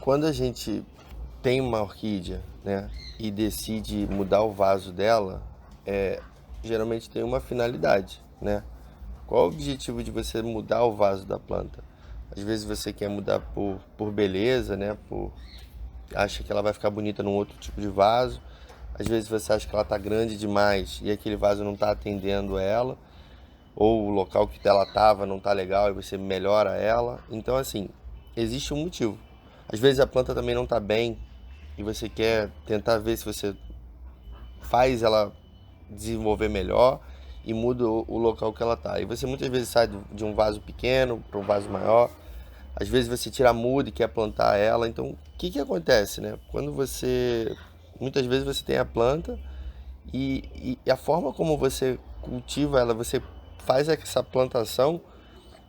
Quando a gente tem uma orquídea, né, e decide mudar o vaso dela, geralmente tem uma finalidade, né? Qual o objetivo de você mudar o vaso da planta? Às vezes você quer mudar por beleza, né? Acha que ela vai ficar bonita num outro tipo de vaso. Às vezes você acha que ela está grande demais e aquele vaso não está atendendo ela, ou o local que ela estava não está legal e você melhora ela. Então, assim, existe um motivo. Às vezes a planta também não está bem e você quer tentar ver se você faz ela desenvolver melhor e muda o local que ela está. E você muitas vezes sai de um vaso pequeno para um vaso maior. Às vezes você tira a muda e quer plantar ela. Então, o que acontece, né? Quando você... Muitas vezes você tem a planta e a forma como você cultiva ela, você faz essa plantação,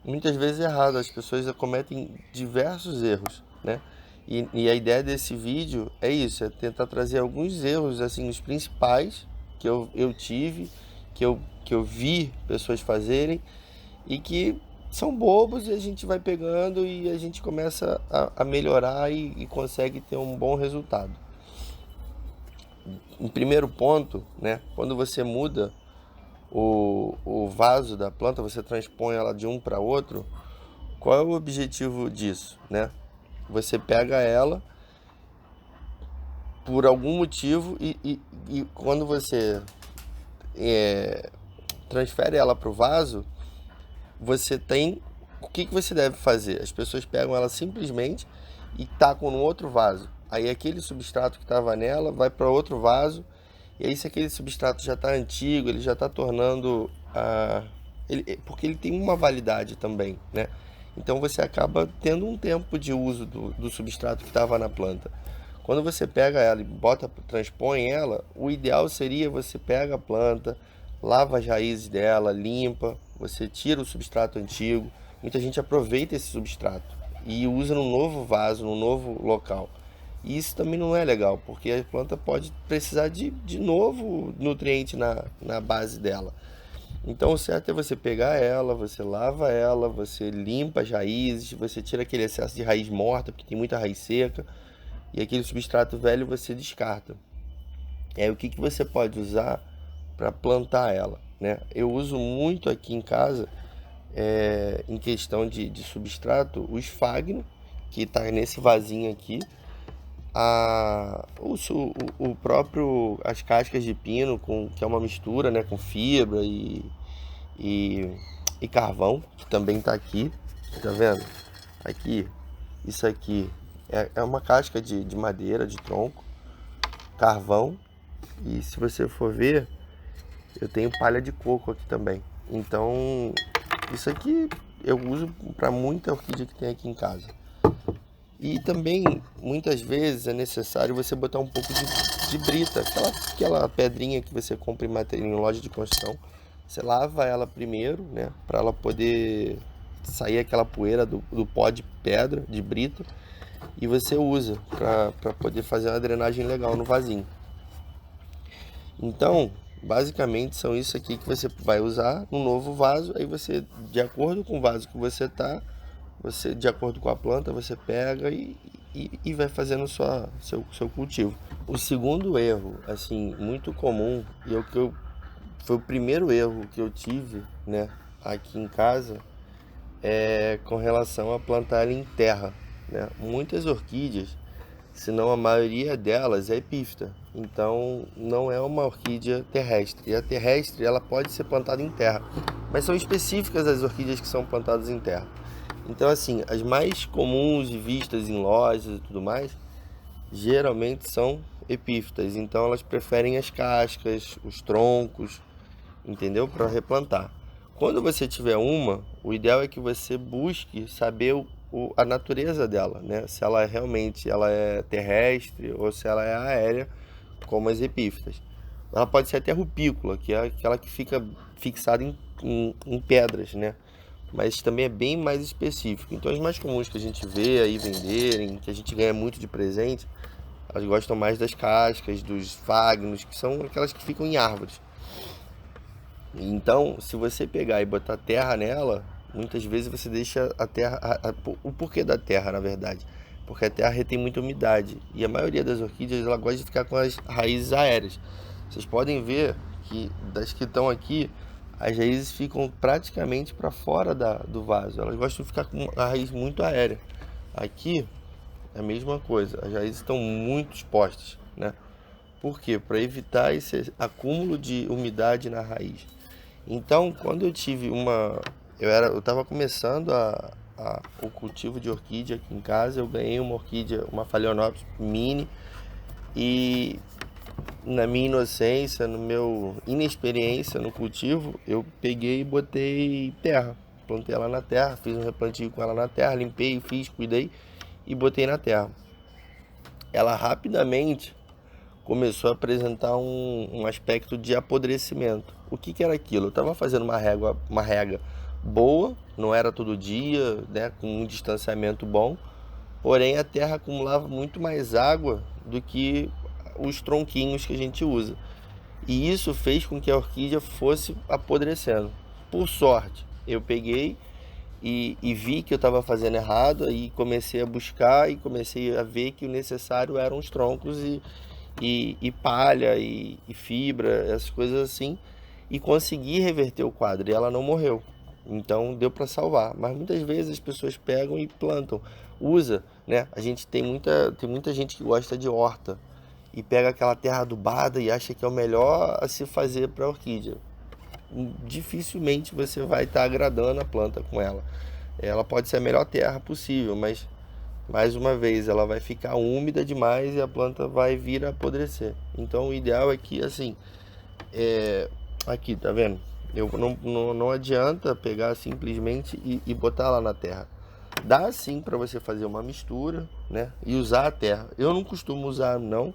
muitas vezes é errado. As pessoas cometem diversos erros, né? E a ideia desse vídeo é isso, é tentar trazer alguns erros, assim, os principais que eu tive, que eu vi pessoas fazerem e que são bobos e a gente vai pegando e a gente começa a melhorar e consegue ter um bom resultado. Em primeiro ponto, né, quando você muda o vaso da planta, você transpõe ela de um para outro, qual é o objetivo disso, né? Você pega ela por algum motivo e quando você transfere ela para o vaso, você tem... O que você deve fazer? As pessoas pegam ela simplesmente e tacam no outro vaso. Aí aquele substrato que estava nela vai para outro vaso. E aí se aquele substrato já está antigo, ele já está tornando... porque ele tem uma validade também, né? Então você acaba tendo um tempo de uso do substrato que estava na planta. Quando você pega ela e transpõe ela, o ideal seria você pega a planta, lava as raízes dela, limpa, você tira o substrato antigo. Muita gente aproveita esse substrato e usa num novo vaso, num novo local. E isso também não é legal, porque a planta pode precisar de novo nutriente na base dela. Então o certo é você pegar ela, você lava ela, você limpa as raízes, você tira aquele excesso de raiz morta, porque tem muita raiz seca, e aquele substrato velho você descarta. E aí o que você pode usar para plantar ela, né? Eu uso muito aqui em casa, em questão de substrato, o esfagno, que está nesse vasinho aqui, o próprio, as cascas de pino, que é uma mistura, né, com fibra e, e carvão, que também está aqui, tá vendo? Aqui, isso aqui é uma casca de madeira, de tronco, carvão, e se você for ver, eu tenho palha de coco aqui também. Então, isso aqui eu uso para muita orquídea que tem aqui em casa. E também, muitas vezes, é necessário você botar um pouco de brita, aquela pedrinha que você compra em loja de construção. Você lava ela primeiro, né, para ela poder sair aquela poeira do pó de pedra, de brita, e você usa para poder fazer uma drenagem legal no vasinho. Então, basicamente são isso aqui que você vai usar no novo vaso. Aí você, de acordo com o vaso que você tá, você, de acordo com a planta, você pega e vai fazendo seu cultivo. O segundo erro, assim, muito comum, e foi o primeiro erro que eu tive, né, aqui em casa, é com relação a plantar ela em terra, né? Muitas orquídeas, se não a maioria delas, é epífita. Então não é uma orquídea terrestre. E a terrestre ela pode ser plantada em terra, mas são específicas as orquídeas que são plantadas em terra. Então assim, as mais comuns e vistas em lojas e tudo mais, geralmente são epífitas. Então elas preferem as cascas, os troncos, entendeu? Para replantar. Quando você tiver uma, o ideal é que você busque saber a natureza dela, né? Se ela realmente ela é terrestre ou se ela é aérea, como as epífitas. Ela pode ser até rupícola, que é aquela que fica fixada em pedras, né? Mas também é bem mais específico. Então as mais comuns que a gente vê aí venderem, que a gente ganha muito de presente, elas gostam mais das cascas, dos fagnos, que são aquelas que ficam em árvores. Então, se você pegar e botar terra nela, muitas vezes você deixa a terra... o porquê da terra, na verdade? porque a terra retém muita umidade. E a maioria das orquídeas, ela gosta de ficar com as raízes aéreas. Vocês podem ver que das que estão aqui, as raízes ficam praticamente para fora do vaso. Elas gostam de ficar com a raiz muito aérea. Aqui é a mesma coisa, as raízes estão muito expostas, né? Por quê? Para evitar esse acúmulo de umidade na raiz. Então, quando eu tive eu estava começando o cultivo de orquídea aqui em casa, eu ganhei uma orquídea, uma Phalaenopsis mini, e na minha inocência, no meu inexperiência no cultivo, eu peguei e botei terra. Plantei ela na terra, fiz um replantio com ela na terra, limpei, cuidei e botei na terra. Ela rapidamente começou a apresentar um aspecto de apodrecimento. O que era aquilo? Eu estava fazendo uma rega boa, não era todo dia, né, com um distanciamento bom, porém a terra acumulava muito mais água do que os tronquinhos que a gente usa. E isso fez com que a orquídea fosse apodrecendo. Por sorte, eu peguei e vi que eu estava fazendo errado, e comecei a buscar e comecei a ver que o necessário eram os troncos e palha e fibra, essas coisas assim, e consegui reverter o quadro, e ela não morreu. Então deu para salvar. Mas muitas vezes as pessoas pegam e plantam, usa, né? A gente tem muita gente que gosta de horta e pega aquela terra adubada e acha que é o melhor a se fazer para orquídea. Dificilmente você vai estar agradando a planta com ela. Ela pode ser a melhor terra possível, mas mais uma vez ela vai ficar úmida demais e a planta vai vir a apodrecer. Então o ideal é que, assim, aqui, tá vendo? Não adianta pegar simplesmente e botar lá na terra. Dá sim para você fazer uma mistura, né? E usar a terra. Eu não costumo usar não,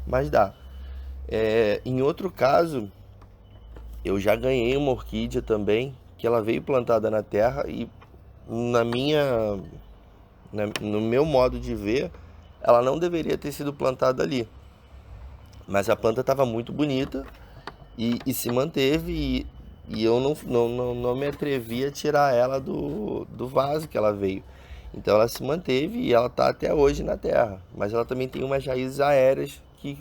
mas dá. Em outro caso, eu já ganhei uma orquídea também, que ela veio plantada na terra e no meu modo de ver, ela não deveria ter sido plantada ali. Mas a planta estava muito bonita e se manteve, e eu não me atrevi a tirar ela do vaso que ela veio. Então ela se manteve e ela está até hoje na terra. Mas ela também tem umas raízes aéreas que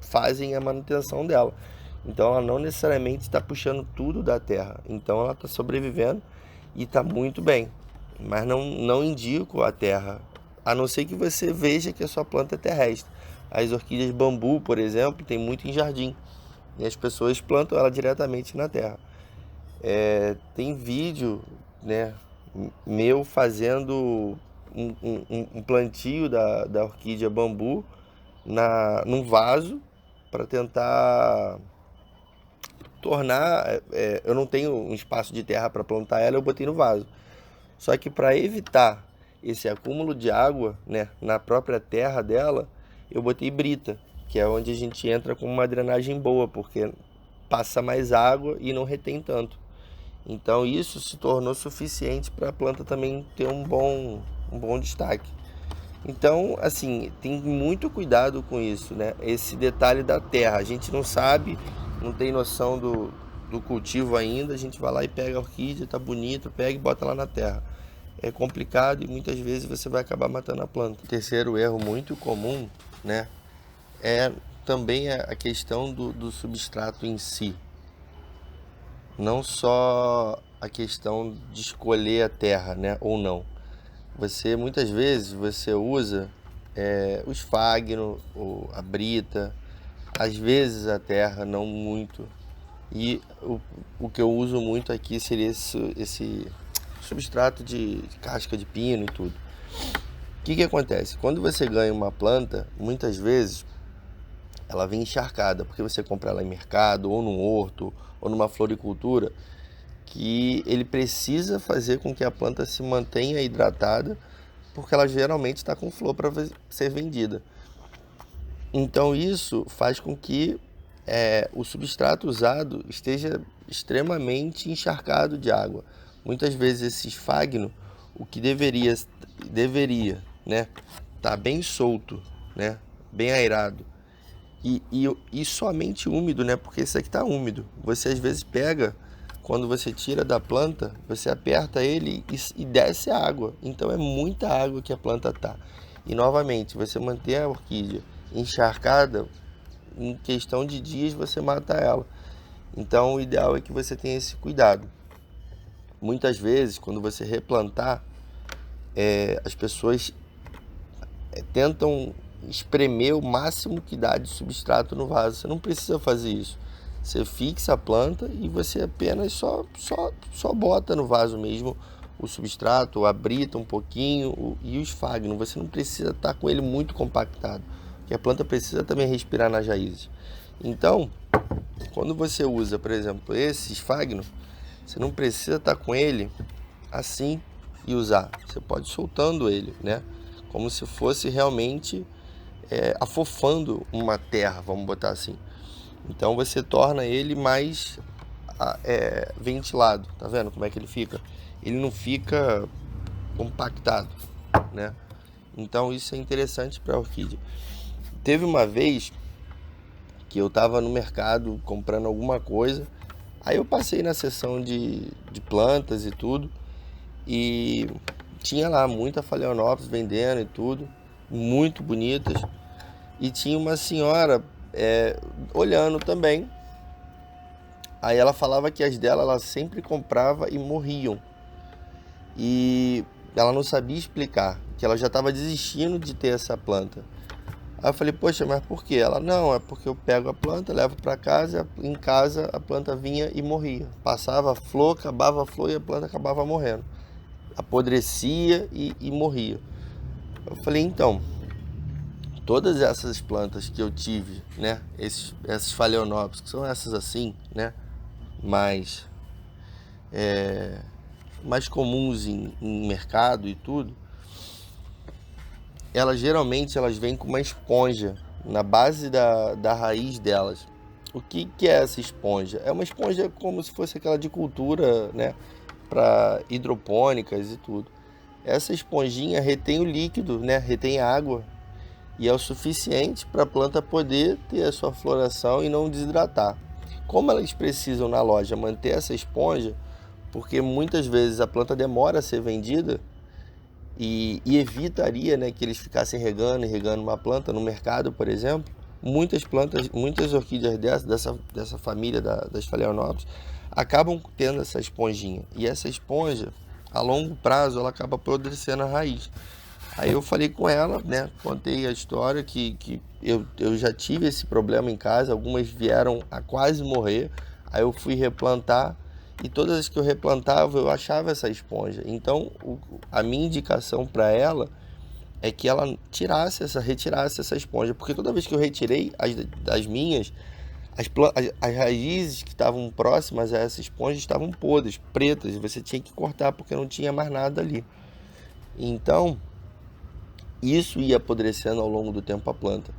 fazem a manutenção dela. Então ela não necessariamente está puxando tudo da terra. Então ela está sobrevivendo e está muito bem. Mas não indico a terra, a não ser que você veja que a sua planta é terrestre. As orquídeas bambu, por exemplo, tem muito em jardim. E as pessoas plantam ela diretamente na terra. Tem vídeo, né, meu fazendo um plantio da orquídea bambu num vaso para tentar tornar. Eu não tenho um espaço de terra para plantar ela, eu botei no vaso. Só que para evitar esse acúmulo de água, né, na própria terra dela, eu botei brita, que é onde a gente entra com uma drenagem boa, porque passa mais água e não retém tanto. Então isso se tornou suficiente para a planta também ter um bom destaque. Então, assim, tem muito cuidado com isso, né? Esse detalhe da terra, a gente não sabe, não tem noção do cultivo ainda, a gente vai lá e pega a orquídea, tá bonita, pega e bota lá na terra. É complicado e muitas vezes você vai acabar matando a planta. O terceiro erro muito comum, né, é também a questão do substrato em si. Não só a questão de escolher a terra, né, ou não. Muitas vezes você usa o esfagno, ou a brita, às vezes a terra, não muito. E o que eu uso muito aqui seria esse substrato de casca de pino e tudo. O que acontece? Quando você ganha uma planta, muitas vezes ela vem encharcada, porque você compra ela em mercado, ou num horto, ou numa floricultura, que ele precisa fazer com que a planta se mantenha hidratada, porque ela geralmente está com flor para ser vendida. Então isso faz com que o substrato usado esteja extremamente encharcado de água. Muitas vezes esse esfagno, o que deveria, né, tá bem solto, né, bem aerado, e somente úmido, né, porque esse aqui tá úmido. Você às vezes pega, quando você tira da planta, você aperta ele e desce a água. Então é muita água que a planta tá. E novamente, você manter a orquídea encharcada, em questão de dias você mata ela. Então o ideal é que você tenha esse cuidado. Muitas vezes, quando você replantar, as pessoas tentam espremer o máximo que dá de substrato no vaso. Você não precisa fazer isso. Você fixa a planta e você apenas só bota no vaso mesmo o substrato, abrita um pouquinho e o esfagno. Você não precisa estar com ele muito compactado, porque a planta precisa também respirar nas raízes. Então, quando você usa, por exemplo, esse esfagno, você não precisa estar com ele assim e usar. Você pode ir soltando ele, né? Como se fosse realmente afofando uma terra, vamos botar assim. Então você torna ele mais ventilado. Tá vendo como é que ele fica? Ele não fica compactado, né? Então isso é interessante para a orquídea. Teve uma vez que eu estava no mercado comprando alguma coisa, aí eu passei na seção de plantas e tudo, e tinha lá muita Phalaenopsis vendendo e tudo, muito bonitas, e tinha uma senhora olhando também. Aí ela falava que as dela ela sempre comprava e morriam, e ela não sabia explicar, que ela já estava desistindo de ter essa planta. Aí eu falei, poxa, mas por quê? Ela, não, é porque eu pego a planta, levo para casa, em casa a planta vinha e morria. Passava a flor, acabava a flor e a planta acabava morrendo. Apodrecia e morria. Eu falei, então, todas essas plantas que eu tive, né, essas Phalaenopsis, que são essas assim, né, mais comuns em mercado e tudo, geralmente elas vêm com uma esponja na base da raiz delas. O que é essa esponja? É uma esponja como se fosse aquela de cultura, né, para hidropônicas e tudo. Essa esponjinha retém o líquido, né, retém água, e é o suficiente para a planta poder ter a sua floração e não desidratar. Como elas precisam na loja manter essa esponja, porque muitas vezes a planta demora a ser vendida, e evitaria, né, que eles ficassem regando uma planta no mercado, por exemplo. Muitas orquídeas dessa família das Phalaenopsis acabam tendo essa esponjinha, e essa esponja a longo prazo ela acaba apodrecendo a raiz. Aí eu falei com ela, né, contei a história que eu já tive esse problema em casa, algumas vieram a quase morrer. Aí eu fui replantar, e todas as que eu replantava eu achava essa esponja. Então a minha indicação para ela é que ela retirasse essa esponja, porque toda vez que eu retirei as minhas, as raízes que estavam próximas a essa esponja estavam podres, pretas, e você tinha que cortar porque não tinha mais nada ali. Então isso ia apodrecendo ao longo do tempo a planta.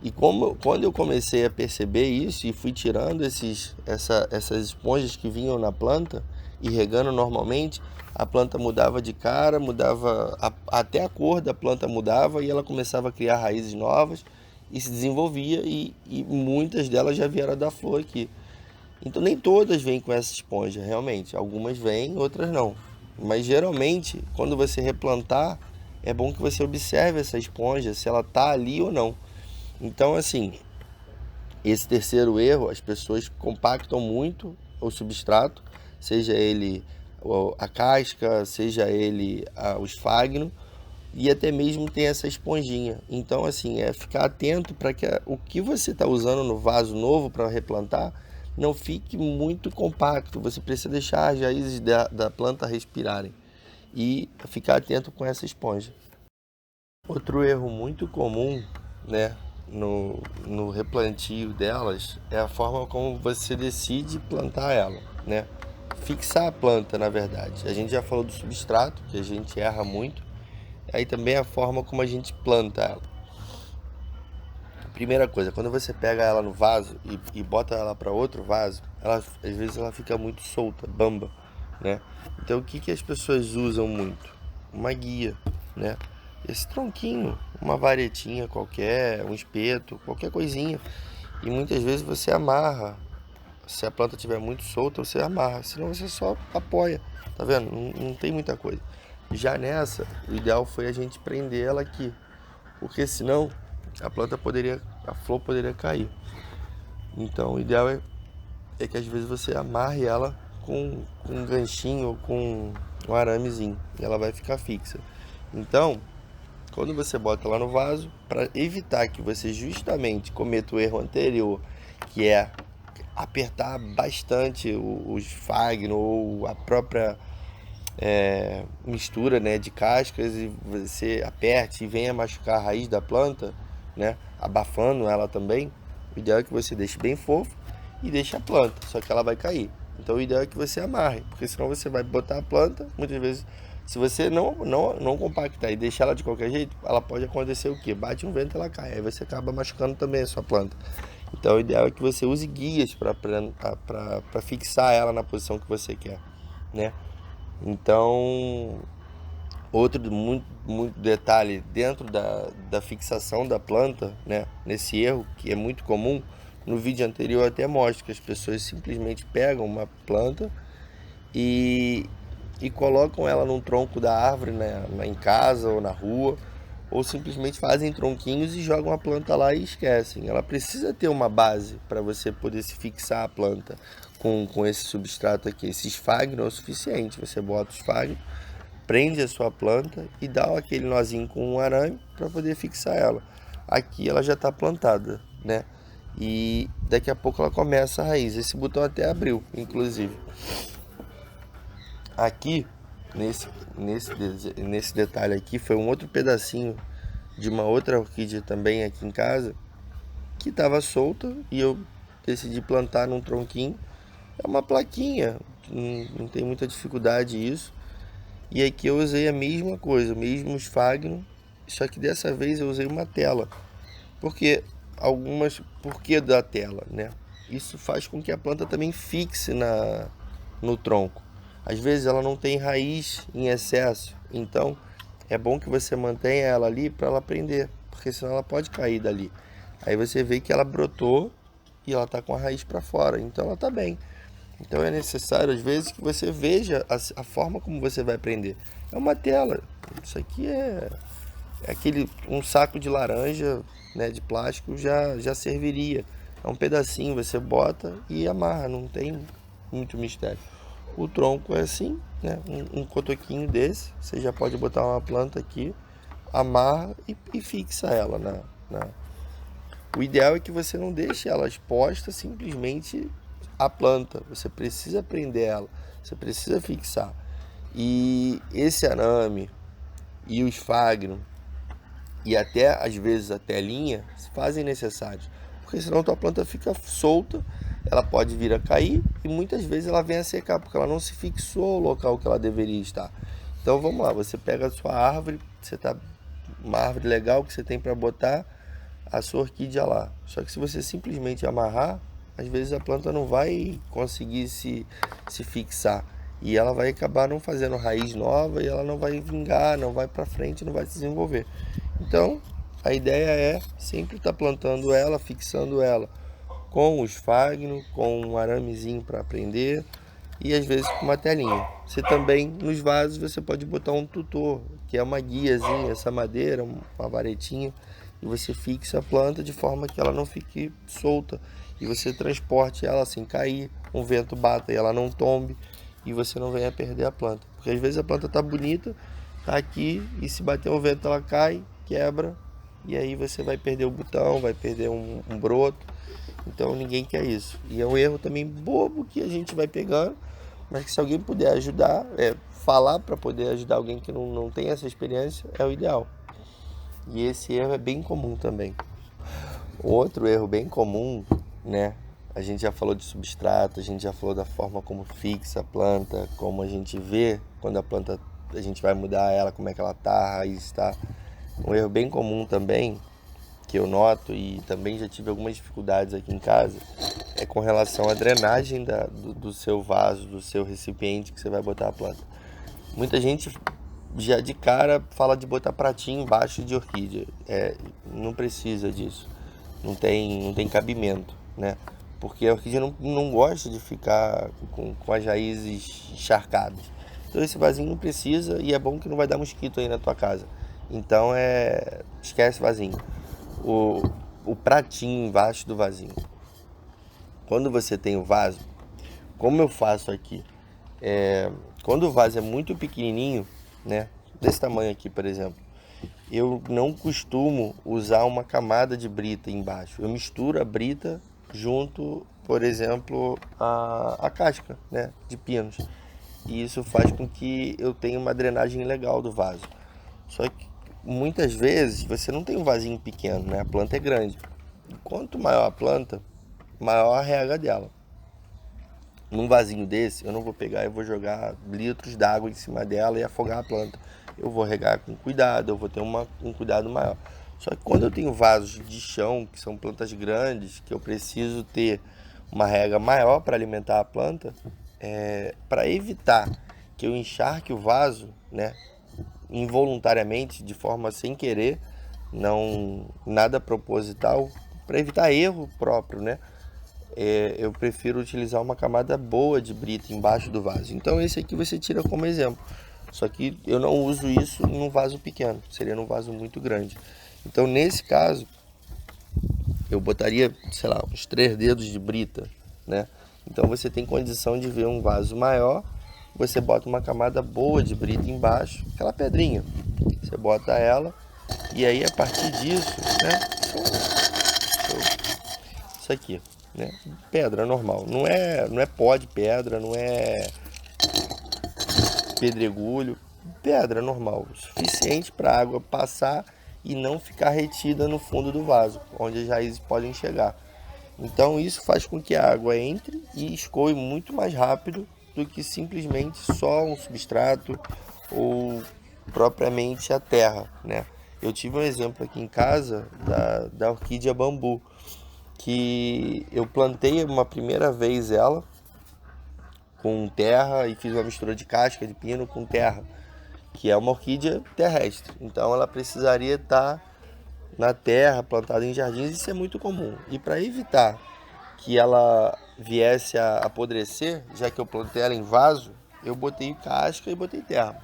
E quando eu comecei a perceber isso e fui tirando essas esponjas que vinham na planta e regando normalmente, a planta mudava de cara, até a cor da planta mudava, e ela começava a criar raízes novas e se desenvolvia, e muitas delas já vieram da flor aqui. Então nem todas vêm com essa esponja, realmente. Algumas vêm, outras não. Mas geralmente, quando você replantar, é bom que você observe essa esponja, se ela está ali ou não. Então, assim, esse terceiro erro, as pessoas compactam muito o substrato, seja ele a casca, seja ele o esfagno, e até mesmo tem essa esponjinha. Então, assim, ficar atento para que o que você está usando no vaso novo para replantar não fique muito compacto. Você precisa deixar as raízes da planta respirarem e ficar atento com essa esponja. Outro erro muito comum, né, no replantio delas é a forma como você decide plantar ela, né? Fixar a planta, na verdade. A gente já falou do substrato, que a gente erra muito. Aí também a forma como a gente planta ela. Primeira coisa, quando você pega ela no vaso e bota ela para outro vaso, às vezes ela fica muito solta, bamba, né? Então o que as pessoas usam muito? Uma guia, né? Esse tronquinho, uma varetinha qualquer, um espeto, qualquer coisinha. E muitas vezes você amarra. Se a planta estiver muito solta, você amarra. Senão você só apoia. Tá vendo? Não tem muita coisa. Já nessa, o ideal foi a gente prender ela aqui. porque senão a flor poderia cair. Então o ideal é que às vezes você amarre ela com um ganchinho ou com um aramezinho e ela vai ficar fixa. Então, quando você bota lá no vaso, para evitar que você justamente cometa o erro anterior, que é apertar bastante o esfagno ou a própria mistura, né, de cascas, e você aperte e venha machucar a raiz da planta, né, abafando ela também, o ideal é que você deixe bem fofo e deixe a planta, só que ela vai cair. Então o ideal é que você amarre, porque senão você vai botar a planta, muitas vezes, se você não compactar e deixar ela de qualquer jeito, ela pode acontecer o quê? Bate um vento e ela cai, aí você acaba machucando também a sua planta. Então o ideal é que você use guias para fixar ela na posição que você quer, né? Então, outro muito detalhe dentro da fixação da planta, né? Nesse erro que é muito comum, no vídeo anterior eu até mostro que as pessoas simplesmente pegam uma planta e, e colocam ela num tronco da árvore, né? Em casa ou na rua, ou simplesmente fazem tronquinhos e jogam a planta lá e esquecem. Ela precisa ter uma base para você poder se fixar a planta com esse substrato aqui. Esse esfagno é o suficiente. Você bota o esfagno, prende a sua planta e dá aquele nozinho com um arame para poder fixar ela. Aqui ela já está plantada, né? E daqui a pouco ela começa a raiz. Esse botão até abriu, inclusive. Aqui, nesse detalhe aqui, foi um outro pedacinho de uma outra orquídea também aqui em casa, que estava solta e eu decidi plantar num tronquinho. É uma plaquinha, não tem muita dificuldade isso. E aqui eu usei a mesma coisa, o mesmo esfagno, só que dessa vez eu usei uma tela. Por que da tela, né? Isso faz com que a planta também fixe no tronco. Às vezes ela não tem raiz em excesso, então é bom que você mantenha ela ali para ela prender, porque senão ela pode cair dali. Aí você vê que ela brotou e ela está com a raiz para fora, então ela está bem. Então é necessário às vezes que você veja a forma como você vai prender. É uma tela. Isso aqui é um saco de laranja, né, de plástico já serviria. É um pedacinho, você bota e amarra, não tem muito mistério. O tronco é assim, né, um cotoquinho desse, você já pode botar uma planta aqui, amarra e fixa ela O ideal é que você não deixe ela exposta simplesmente à planta. Você precisa prender ela, você precisa fixar. E esse arame e o esfagno e até às vezes a telinha se fazem necessários, porque senão tua planta fica solta, ela pode vir a cair e muitas vezes ela vem a secar porque ela não se fixou ao local que ela deveria estar. Então vamos lá, você pega a sua árvore, uma árvore legal que você tem para botar a sua orquídea lá. Só que se você simplesmente amarrar, às vezes a planta não vai conseguir se fixar e ela vai acabar não fazendo raiz nova e ela não vai vingar, não vai para frente, não vai se desenvolver. Então, a ideia é sempre estar plantando ela, fixando ela com o esfagno, com um aramezinho para prender e às vezes com uma telinha. Você também, nos vasos, você pode botar um tutor, que é uma guiazinha, essa madeira, uma varetinha, e você fixa a planta de forma que ela não fique solta e você transporte ela sem cair, um vento bata e ela não tombe e você não venha perder a planta. Porque às vezes a planta tá bonita, tá aqui e se bater um vento ela cai, quebra e aí você vai perder o botão, vai perder um broto. Então ninguém quer isso. E é um erro também bobo que a gente vai pegando, mas que se alguém puder ajudar, falar para poder ajudar alguém que não tem essa experiência, é o ideal. E esse erro é bem comum também. Outro erro bem comum, né? A gente já falou de substrato, a gente já falou da forma como fixa a planta, como a gente vê quando a gente vai mudar ela, como é que ela tá, a raiz tá. Um erro bem comum também, que eu noto e também já tive algumas dificuldades aqui em casa, é com relação à drenagem do seu vaso, do seu recipiente que você vai botar a planta. Muita gente já de cara fala de botar pratinho embaixo de orquídea. Não precisa disso. Não tem cabimento, né? Porque a orquídea não gosta de ficar com as raízes encharcadas. Então esse vasinho não precisa e é bom que não vai dar mosquito aí na tua casa. Então esquece vasinho. O pratinho embaixo do vasinho. Quando você tem o vaso, como eu faço aqui, quando o vaso é muito pequenininho, né, desse tamanho aqui, por exemplo, eu não costumo usar uma camada de brita embaixo. Eu misturo a brita junto, por exemplo, a casca, né, de pinos. E isso faz com que eu tenha uma drenagem legal do vaso. Só que muitas vezes você não tem um vasinho pequeno, né? A planta é grande. E quanto maior a planta, maior a rega dela. Num vasinho desse, eu não vou pegar e vou jogar litros d'água em cima dela e afogar a planta. Eu vou regar com cuidado, eu vou ter um cuidado maior. Só que quando eu tenho vasos de chão, que são plantas grandes, que eu preciso ter uma rega maior para alimentar a planta, para evitar que eu encharque o vaso, né, involuntariamente, de forma sem querer, não nada proposital, para evitar erro próprio, né? Eu prefiro utilizar uma camada boa de brita embaixo do vaso. Então esse aqui você tira como exemplo. Só que eu não uso isso num vaso pequeno, seria num vaso muito grande. Então nesse caso, eu botaria, sei lá, uns 3 dedos de brita, né? Então você tem condição de ver um vaso maior, você bota uma camada boa de brita embaixo, aquela pedrinha. Você bota ela e aí a partir disso, né? Isso aqui, né? Pedra normal, não é pó de pedra, não é pedregulho, pedra normal, suficiente para a água passar e não ficar retida no fundo do vaso, onde as raízes podem chegar. Então isso faz com que a água entre e escoe muito mais rápido do que simplesmente só um substrato ou propriamente a terra, né? Eu tive um exemplo aqui em casa da orquídea bambu, que eu plantei uma primeira vez ela com terra e fiz uma mistura de casca de pino com terra, que é uma orquídea terrestre. Então ela precisaria estar na terra, plantada em jardins, isso é muito comum. E para evitar que ela viesse a apodrecer, já que eu plantei ela em vaso, eu botei casca e botei terra.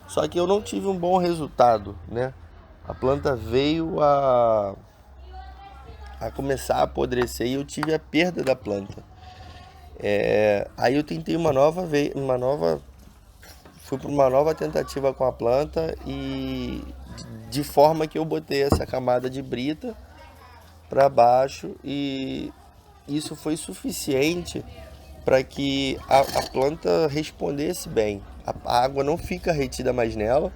Só que eu não tive um bom resultado, né? A planta veio a começar a apodrecer e eu tive a perda da planta. Aí eu tentei fui para uma nova tentativa com a planta e de forma que eu botei essa camada de brita para baixo e isso foi suficiente para que a planta respondesse bem. A água não fica retida mais nela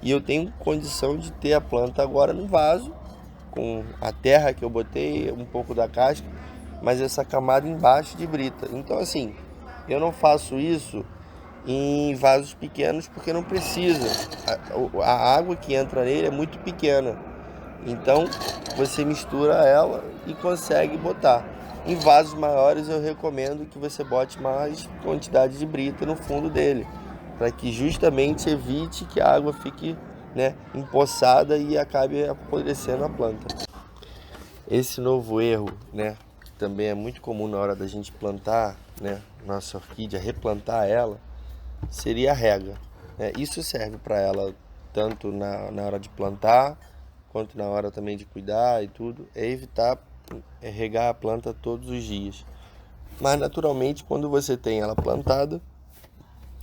e eu tenho condição de ter a planta agora no vaso com a terra que eu botei, um pouco da casca, mas essa camada embaixo de brita. Então assim, eu não faço isso em vasos pequenos porque não precisa. A água que entra nele é muito pequena. Então você mistura ela e consegue botar. Em vasos maiores eu recomendo que você bote mais quantidade de brita no fundo dele, para que justamente evite que a água fique, né, empoçada e acabe apodrecendo a planta. Esse novo erro, né, também é muito comum na hora da gente plantar, né, nossa orquídea, replantar ela, seria a rega, né? Isso serve para ela tanto na hora de plantar, quanto na hora também de cuidar e tudo, é evitar regar a planta todos os dias. Mas naturalmente, quando você tem ela plantada,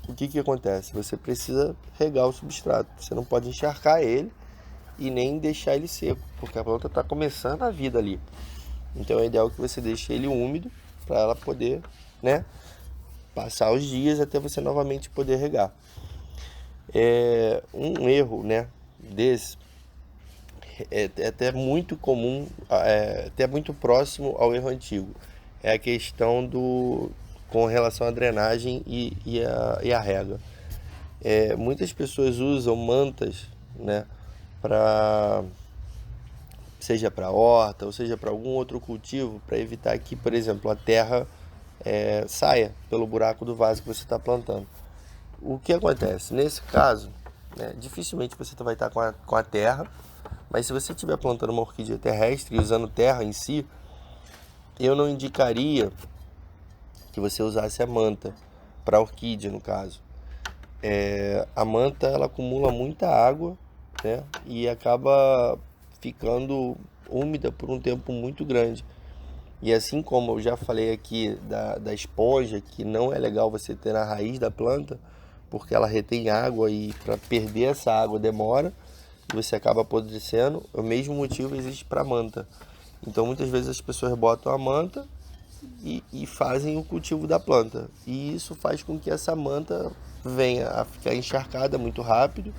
o que acontece? Você precisa regar o substrato, você não pode encharcar ele e nem deixar ele seco, porque a planta está começando a vida ali. Então é ideal que você deixe ele úmido para ela poder, né, passar os dias até você novamente poder regar. Um erro, né, desse é até muito comum, até muito próximo ao erro antigo. É a questão com relação à drenagem e a rega. Muitas pessoas usam mantas, né, para seja para horta ou seja para algum outro cultivo, para evitar que, por exemplo, a terra saia pelo buraco do vaso que você está plantando. O que acontece? Nesse caso, né, dificilmente você vai estar com a terra, mas se você estiver plantando uma orquídea terrestre e usando terra em si, eu não indicaria que você usasse a manta, para a orquídea no caso. A manta ela acumula muita água né? E acaba ficando úmida por um tempo muito grande. E assim como eu já falei aqui da esponja, que não é legal você ter na raiz da planta, porque ela retém água e para perder essa água demora, e você acaba apodrecendo, o mesmo motivo existe para a manta. Então muitas vezes as pessoas botam a manta e fazem o cultivo da planta. E isso faz com que essa manta venha a ficar encharcada muito rápido,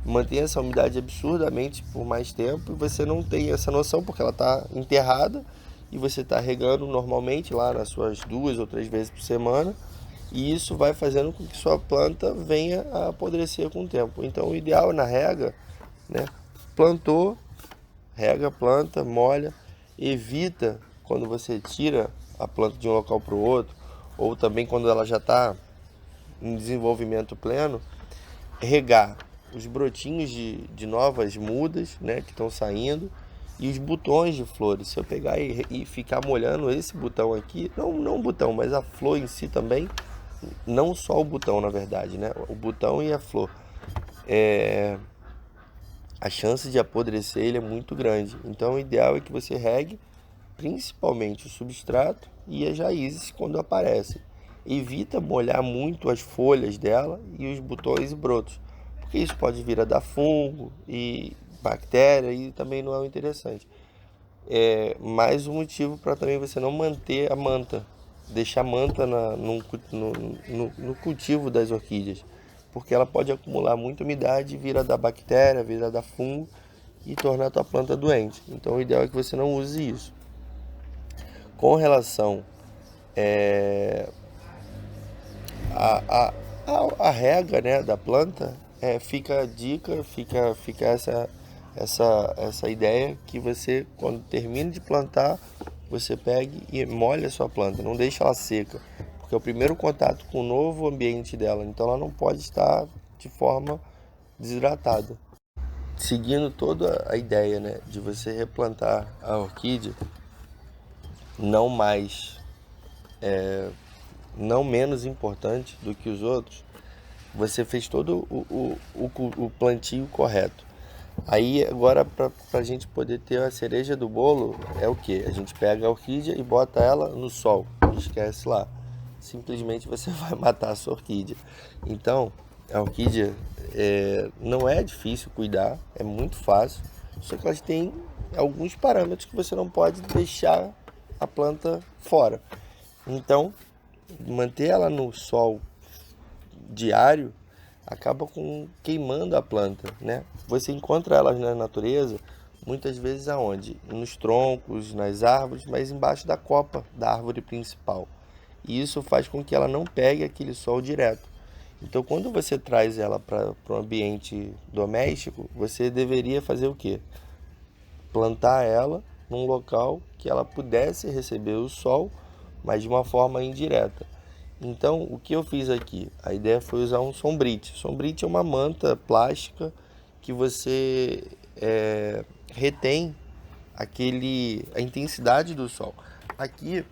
mantenha essa umidade absurdamente por mais tempo e você não tem essa noção porque ela está enterrada e você está regando normalmente lá nas suas 2 ou 3 vezes por semana e isso vai fazendo com que sua planta venha a apodrecer com o tempo. Então o ideal na rega, né? Plantou, rega a planta, molha, evita quando você tira a planta de um local para o outro ou também quando ela já está em desenvolvimento pleno, regar os brotinhos de novas mudas, né, que estão saindo e os botões de flores. Se eu pegar e ficar molhando esse botão aqui, não o botão, mas a flor em si também, não só o botão na verdade, né, o botão e a flor, a chance de apodrecer ele é muito grande. Então o ideal é que você regue principalmente o substrato e as raízes quando aparecem. Evita molhar muito as folhas dela e os botões e brotos, porque isso pode vir a dar fungo e bactéria e também não é o interessante. É mais um motivo para também você não manter a manta, deixar a manta no cultivo das orquídeas, porque ela pode acumular muita umidade, vir a dar bactéria, vir a dar fungo e tornar a tua planta doente. Então o ideal é que você não use isso. Com relação a, a rega, né, da planta, fica a dica, fica essa ideia que você, quando termina de plantar, você pegue e molha a sua planta, não deixa ela seca, porque é o primeiro contato com o novo ambiente dela, então ela não pode estar de forma desidratada. Seguindo toda a ideia, né, de você replantar a orquídea, não mais, não menos importante do que os outros, você fez todo o plantio correto. Aí agora para a gente poder ter a cereja do bolo é o que? A gente pega a orquídea e bota ela no sol. Esquece lá. Simplesmente você vai matar a sua orquídea. Então a orquídea não é difícil cuidar, é muito fácil. Só que elas têm alguns parâmetros que você não pode deixar a planta fora. Então manter ela no sol diário acaba queimando a planta, né? Você encontra elas na natureza muitas vezes aonde? Nos troncos, nas árvores, mas embaixo da copa da árvore principal. E isso faz com que ela não pegue aquele sol direto. Então, quando você traz ela para um ambiente doméstico, você deveria fazer o quê? Plantar ela num local que ela pudesse receber o sol, mas de uma forma indireta. Então, o que eu fiz aqui? A ideia foi usar um sombrite. Sombrite é uma manta plástica que você retém a intensidade do sol. Aqui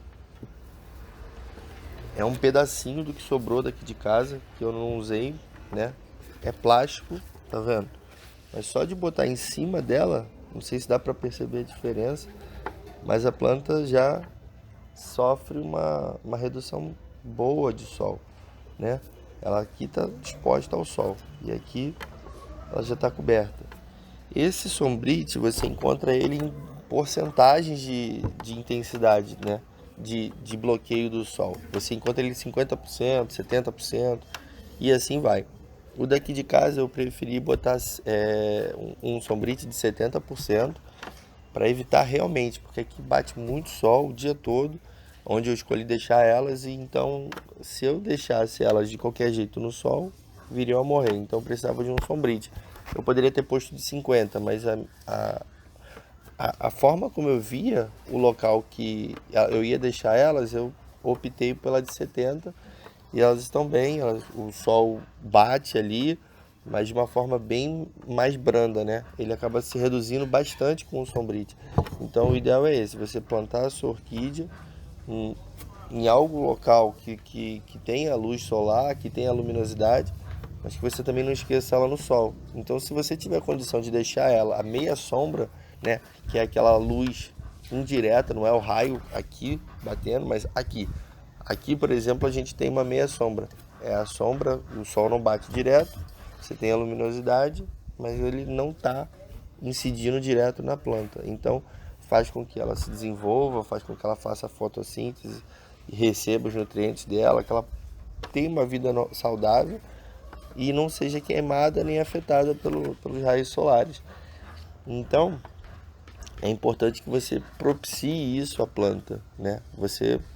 é um pedacinho do que sobrou daqui de casa, que eu não usei, né? É plástico, tá vendo? Mas só de botar em cima dela, não sei se dá para perceber a diferença, mas a planta já sofre uma redução boa de sol, né? Ela aqui está exposta ao sol e aqui ela já está coberta. Esse sombrite você encontra ele em porcentagens de intensidade, né? De bloqueio do sol. Você encontra ele em 50%, 70% e assim vai. O daqui de casa eu preferi botar um sombrite de 70% para evitar realmente, porque aqui bate muito sol o dia todo, onde eu escolhi deixar elas, e então se eu deixasse elas de qualquer jeito no sol, viriam a morrer, então eu precisava de um sombrite. Eu poderia ter posto de 50, mas a forma como eu via o local que eu ia deixar elas, eu optei pela de 70 e elas estão bem, o sol bate ali, mas de uma forma bem mais branda, né? Ele acaba se reduzindo bastante com o sombrite. Então o ideal é esse, você plantar a sua orquídea em algum local que tenha luz solar, que tenha luminosidade, mas que você também não esqueça ela no sol. Então, se você tiver condição de deixar ela a meia sombra, né, que é aquela luz indireta, não é o raio aqui batendo, mas aqui. Aqui, por exemplo, a gente tem uma meia sombra. É a sombra, o sol não bate direto, você tem a luminosidade, mas ele não está incidindo direto na planta. Então, faz com que ela se desenvolva, faz com que ela faça a fotossíntese e receba os nutrientes dela, que ela tenha uma vida saudável e não seja queimada nem afetada pelos raios solares. Então, é importante que você propicie isso à planta, né?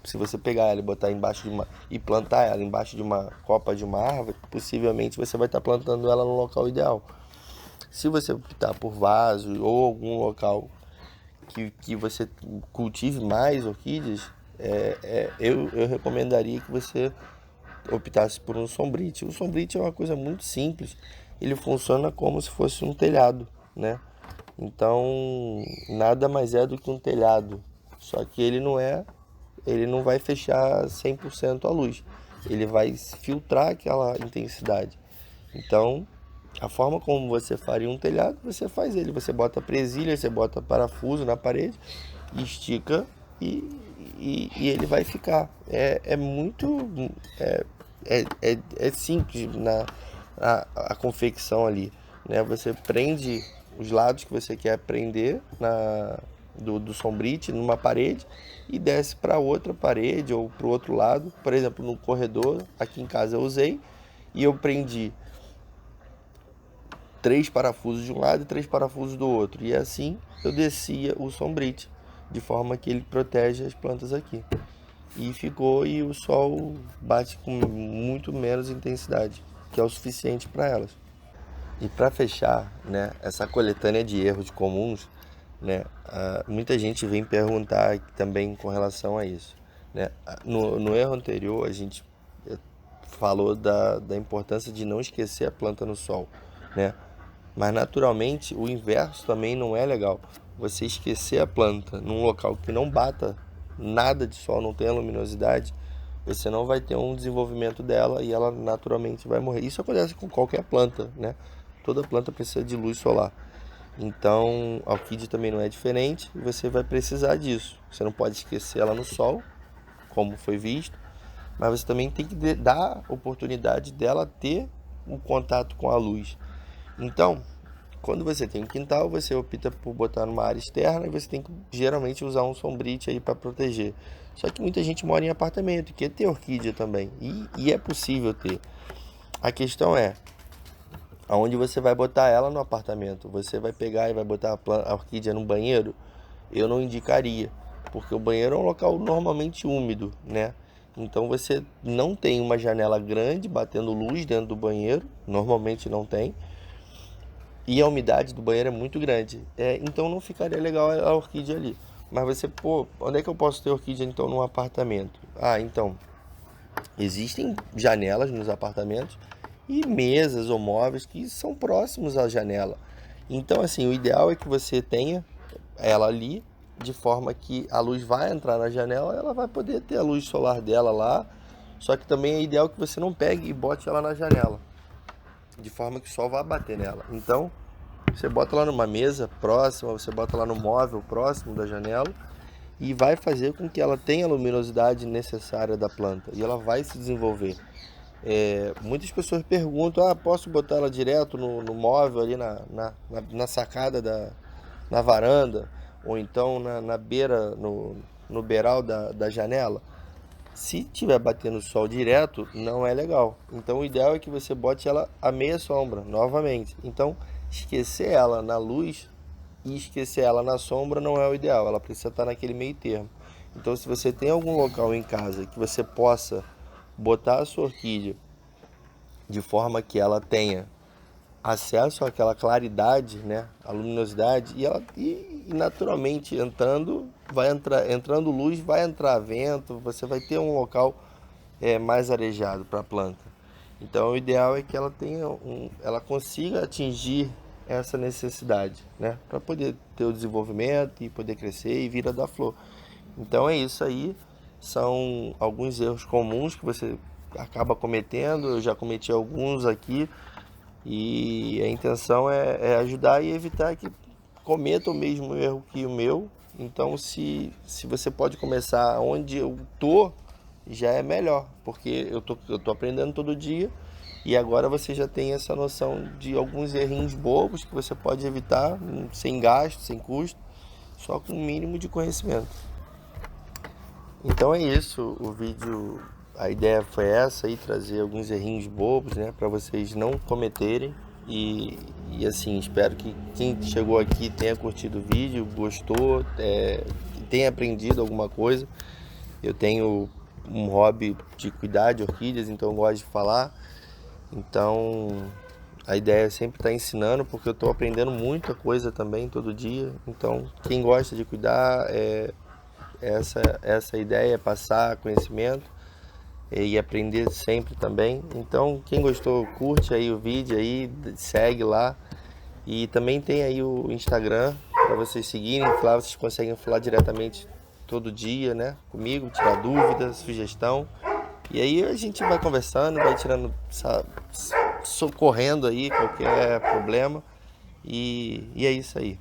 Se você pegar ela e botar embaixo de e plantar ela embaixo de uma copa de uma árvore, possivelmente você vai estar plantando ela no local ideal. Se você optar por vaso ou algum local que você cultive mais orquídeas, eu recomendaria que você optasse por um sombrite. O sombrite é uma coisa muito simples, ele funciona como se fosse um telhado, né? Então, nada mais é do que um telhado, só que ele não vai fechar 100% a luz, ele vai filtrar aquela intensidade. Então, a forma como você faria um telhado, você faz ele, você bota presilha, você bota parafuso na parede, estica e, e ele vai ficar. É muito é simples a confecção ali, né? Você prende os lados que você quer prender do sombrite numa parede e desce para outra parede ou para o outro lado. Por exemplo, no corredor, aqui em casa eu usei e eu prendi 3 parafusos de um lado e 3 parafusos do outro. E assim eu descia o sombrite, de forma que ele protege as plantas aqui. E ficou, e o sol bate com muito menos intensidade, que é o suficiente para elas. E para fechar, né, essa coletânea de erros comuns, né, muita gente vem perguntar também com relação a isso, né? No erro anterior, a gente falou da importância de não esquecer a planta no sol, né? Mas naturalmente o inverso também não é legal. Você esquecer a planta num local que não bata nada de sol, não tenha luminosidade, você não vai ter um desenvolvimento dela e ela naturalmente vai morrer. Isso acontece com qualquer planta, né? Toda planta precisa de luz solar. Então, a orquídea também não é diferente e você vai precisar disso. Você não pode esquecer ela no sol, como foi visto, mas você também tem que dar oportunidade dela ter um contato com a luz. Então, quando você tem um quintal, você opta por botar numa área externa e você tem que geralmente usar um sombrite aí para proteger. Só que muita gente mora em apartamento e quer ter orquídea também. E é possível ter. A questão é, aonde você vai botar ela no apartamento? Você vai pegar e vai botar a orquídea no banheiro? Eu não indicaria, porque o banheiro é um local normalmente úmido, né? Então você não tem uma janela grande batendo luz dentro do banheiro, normalmente não tem. E a umidade do banheiro é muito grande. Então não ficaria legal a orquídea ali. Mas você, pô, onde é que eu posso ter orquídea então num apartamento? Ah, então, existem janelas nos apartamentos e mesas ou móveis que são próximos à janela. Então, assim, o ideal é que você tenha ela ali, de forma que a luz vai entrar na janela, ela vai poder ter a luz solar dela lá. Só que também é ideal que você não pegue e bote ela na janela, de forma que o sol vá bater nela. Então, você bota lá numa mesa próxima, você bota lá no móvel próximo da janela e vai fazer com que ela tenha a luminosidade necessária da planta e ela vai se desenvolver. Muitas pessoas perguntam, posso botar ela direto no móvel ali na sacada na varanda ou então na beira, no beiral da janela? Se tiver batendo sol direto, não é legal. Então o ideal é que você bote ela à meia sombra, novamente. Então, esquecer ela na luz e esquecer ela na sombra não é o ideal. Ela precisa estar naquele meio termo. Então, se você tem algum local em casa que você possa botar a sua orquídea de forma que ela tenha acesso àquela claridade, né, à luminosidade, e naturalmente entrando luz, vai entrar vento, você vai ter um local mais arejado para a planta. Então o ideal é que ela ela consiga atingir essa necessidade, né, para poder ter o desenvolvimento e poder crescer e vir a dar flor. Então é isso aí, são alguns erros comuns que você acaba cometendo. Eu já cometi alguns aqui e a intenção é ajudar e evitar que cometa o mesmo erro que o meu. Então, se você pode começar onde eu tô, já é melhor, porque eu tô aprendendo todo dia e agora você já tem essa noção de alguns errinhos bobos que você pode evitar sem gasto, sem custo, só com o mínimo de conhecimento. Então é isso, o vídeo, a ideia foi essa aí, trazer alguns errinhos bobos, né, para vocês não cometerem e assim, espero que quem chegou aqui tenha curtido o vídeo, gostou, que tenha aprendido alguma coisa. Eu tenho um hobby de cuidar de orquídeas, então eu gosto de falar. Então a ideia é sempre estar ensinando, porque eu estou aprendendo muita coisa também todo dia. Então quem gosta de cuidar, essa ideia é passar conhecimento e aprender sempre também. Então quem gostou, curte aí o vídeo aí, segue lá. E também tem aí o Instagram para vocês seguirem. Lá vocês conseguem falar diretamente todo dia, né, comigo, tirar dúvidas, sugestão. E aí a gente vai conversando, vai tirando, socorrendo aí qualquer problema. E é isso aí.